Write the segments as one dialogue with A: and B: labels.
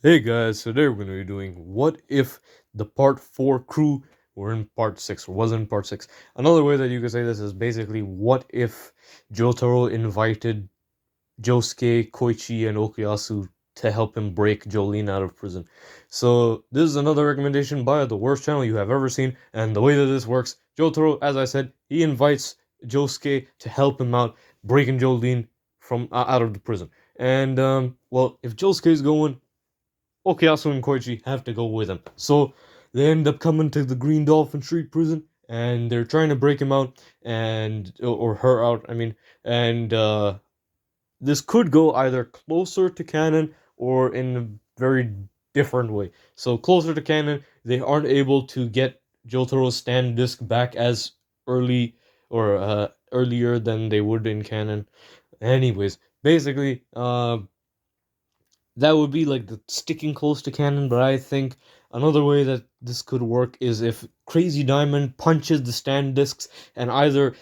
A: Hey guys, today we're going to be doing what if the part 4 crew were in part 6 or was in part 6. Another way that you could say this is basically what if Jotaro invited Josuke, Koichi, and Okuyasu to help him break Jolene out of prison. So this is another recommendation by the worst channel you have ever seen, and the way that this works, Jotaro, as I said, he invites Josuke to help him out breaking Jolene from out of the prison. And well, if Josuke's going, Okuyasu and Koichi have to go with him. So they end up coming to the Green Dolphin Street prison and they're trying to break him out and or her out, I mean, and this could go either closer to canon or in a very different way. So closer to canon, they aren't able to get Jotaro's stand disc back as early or earlier than they would in canon. Anyways, basically, that would be like the sticking close to canon, but I think another way that this could work is if Crazy Diamond punches the stand discs and either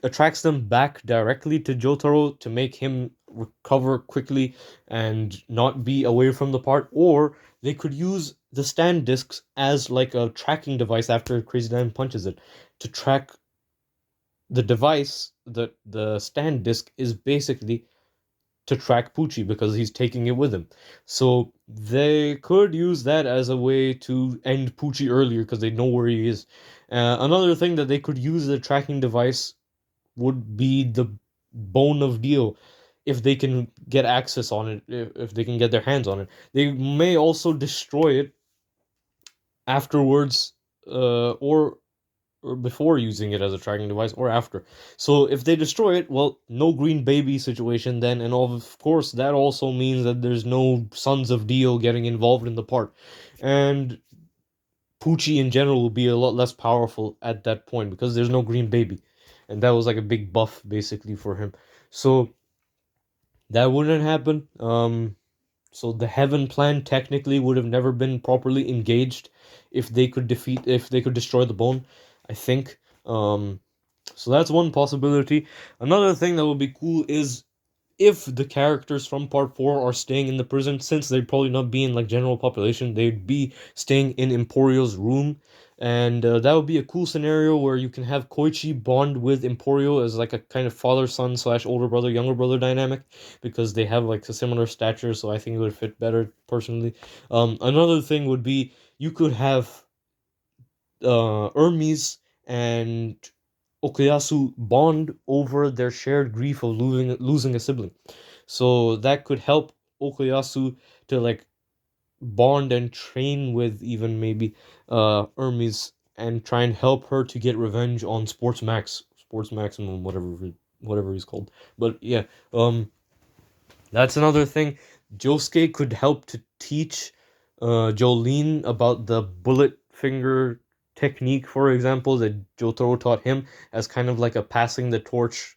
A: attracts them back directly to Jotaro to make him recover quickly and not be away from the part, or they could use the stand discs as like a tracking device after Crazy Diamond punches it to track the device. The stand disc is basically to track Poochie because he's taking it with him. So they could use that as a way to end Poochie earlier because they know where he is. Another thing that they could use the tracking device would be the bone of deal if they can get access on it, if they can get their hands on it. They may also destroy it afterwards, or before using it as a tracking device or after. So if they destroy it, well, no green baby situation then, and of course that also means that there's no Sons of Dio getting involved in the part. And Poochie in general will be a lot less powerful at that point because there's no green baby. And that was like a big buff basically for him. So that wouldn't happen. So the heaven plan technically would have never been properly engaged if they could destroy the bone, I think. So that's one possibility. Another thing that would be cool is if the characters from part 4 are staying in the prison, since they'd probably not be in like general population, they'd be staying in Emporio's room. And that would be a cool scenario where you can have Koichi bond with Emporio as like a kind of father son slash older brother younger brother dynamic because they have like a similar stature. So I think it would fit better personally. Another thing would be you could have Hermes and Okuyasu bond over their shared grief of losing a sibling. So that could help Okuyasu to like bond and train with even maybe Hermes and try and help her to get revenge on Sports Maximum, whatever he's called. But yeah, that's another thing. Josuke could help to teach Jolene about the bullet finger technique, for example, that Jotaro taught him as kind of like a passing the torch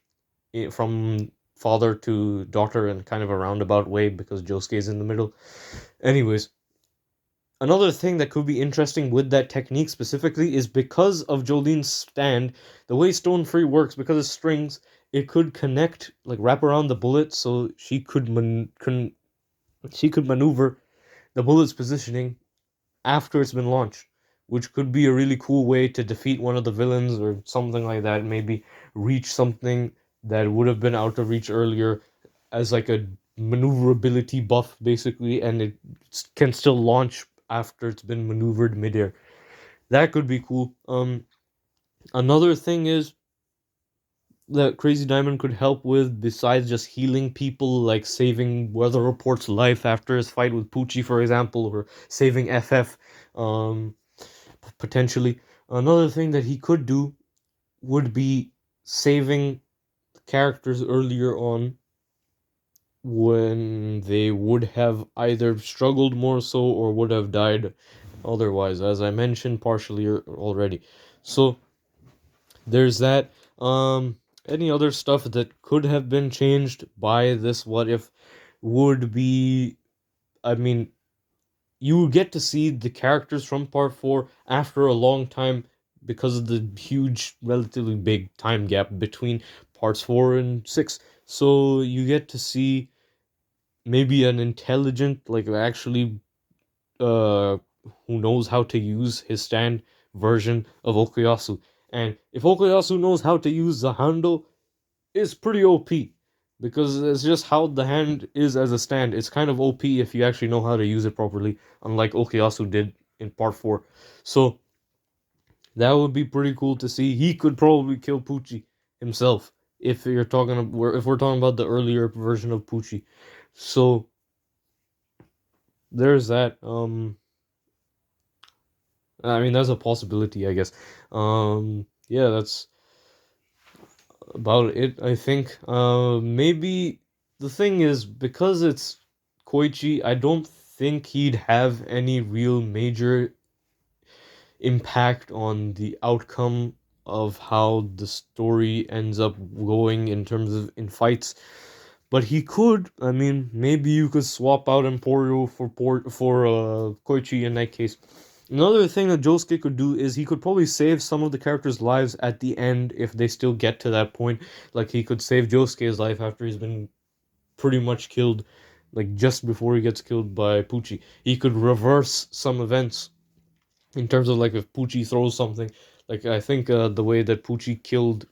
A: from father to daughter in kind of a roundabout way because Josuke is in the middle. Anyways, another thing that could be interesting with that technique specifically is because of Jolene's stand, the way Stone Free works, because of strings, it could connect, like wrap around the bullet so she could maneuver the bullet's positioning after it's been launched, which could be a really cool way to defeat one of the villains or something like that. Maybe reach something that would have been out of reach earlier as like a maneuverability buff, basically, and it can still launch after it's been maneuvered midair. That could be cool. Another thing is that Crazy Diamond could help with, besides just healing people, like saving Weather Report's life after his fight with Poochie, for example, or saving FF, um, potentially. Another thing that he could do would be saving characters earlier on when they would have either struggled more so or would have died otherwise, as I mentioned partially already. So there's that. Any other stuff that could have been changed by this what if would be, I mean, you get to see the characters from part 4 after a long time because of the huge, relatively big time gap between parts 4 and 6. So you get to see maybe an intelligent, like actually, uh, who knows how to use his stand version of Okuyasu. And if Okuyasu knows how to use the handle, it's pretty OP. Because it's just how the hand is as a stand. It's kind of OP if you actually know how to use it properly, unlike Okuyasu did in part 4. So that would be pretty cool to see. He could probably kill Pucci himself if we're talking about the earlier version of Pucci. So there's that. I mean that's a possibility, I guess. Yeah, that's about it, I think. Maybe the thing is because it's Koichi, I don't think he'd have any real major impact on the outcome of how the story ends up going in terms of in fights. But he could. I mean, maybe you could swap out Emporio for Koichi in that case. Another thing that Josuke could do is he could probably save some of the characters' lives at the end if they still get to that point. Like he could save Josuke's life after he's been pretty much killed, like just before he gets killed by Pucci. He could reverse some events in terms of like if Pucci throws something. Like I think the way that Pucci killed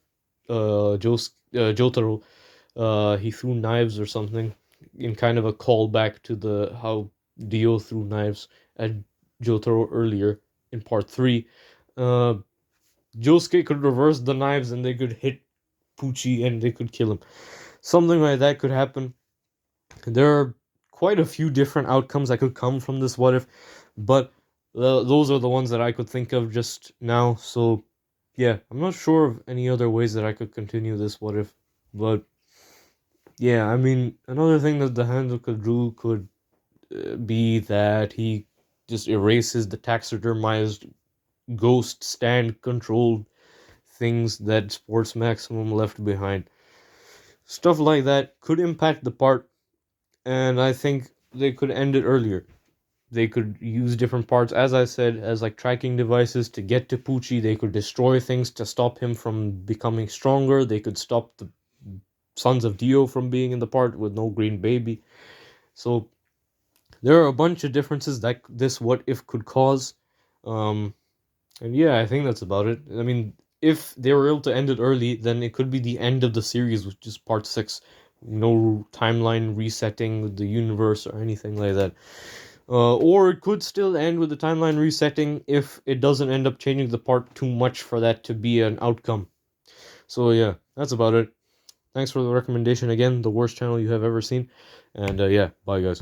A: Jotaro, he threw knives or something in kind of a callback to the how Dio threw knives at Jotaro earlier in part 3. Uh, Josuke could reverse the knives and they could hit Pucci and they could kill him. Something like that could happen. There are quite a few different outcomes that could come from this what if, but those are the ones that I could think of just now. So yeah, I'm not sure of any other ways that I could continue this what if, but yeah, I mean another thing that the handle could do could be that he just erases the taxidermized ghost stand controlled things that Sports Maximum left behind. Stuff like that could impact the part, and I think they could end it earlier. They could use different parts, as I said, as like tracking devices to get to Pucci. They could destroy things to stop him from becoming stronger. They could stop the Sons of Dio from being in the part with no green baby. So there are a bunch of differences that this what if could cause. Um, and yeah, I think that's about it. I mean, if they were able to end it early, then it could be the end of the series, which is part 6. No timeline resetting the universe or anything like that. Or it could still end with the timeline resetting if it doesn't end up changing the part too much for that to be an outcome. So yeah, that's about it. Thanks for the recommendation again, the worst channel you have ever seen. And yeah, bye guys.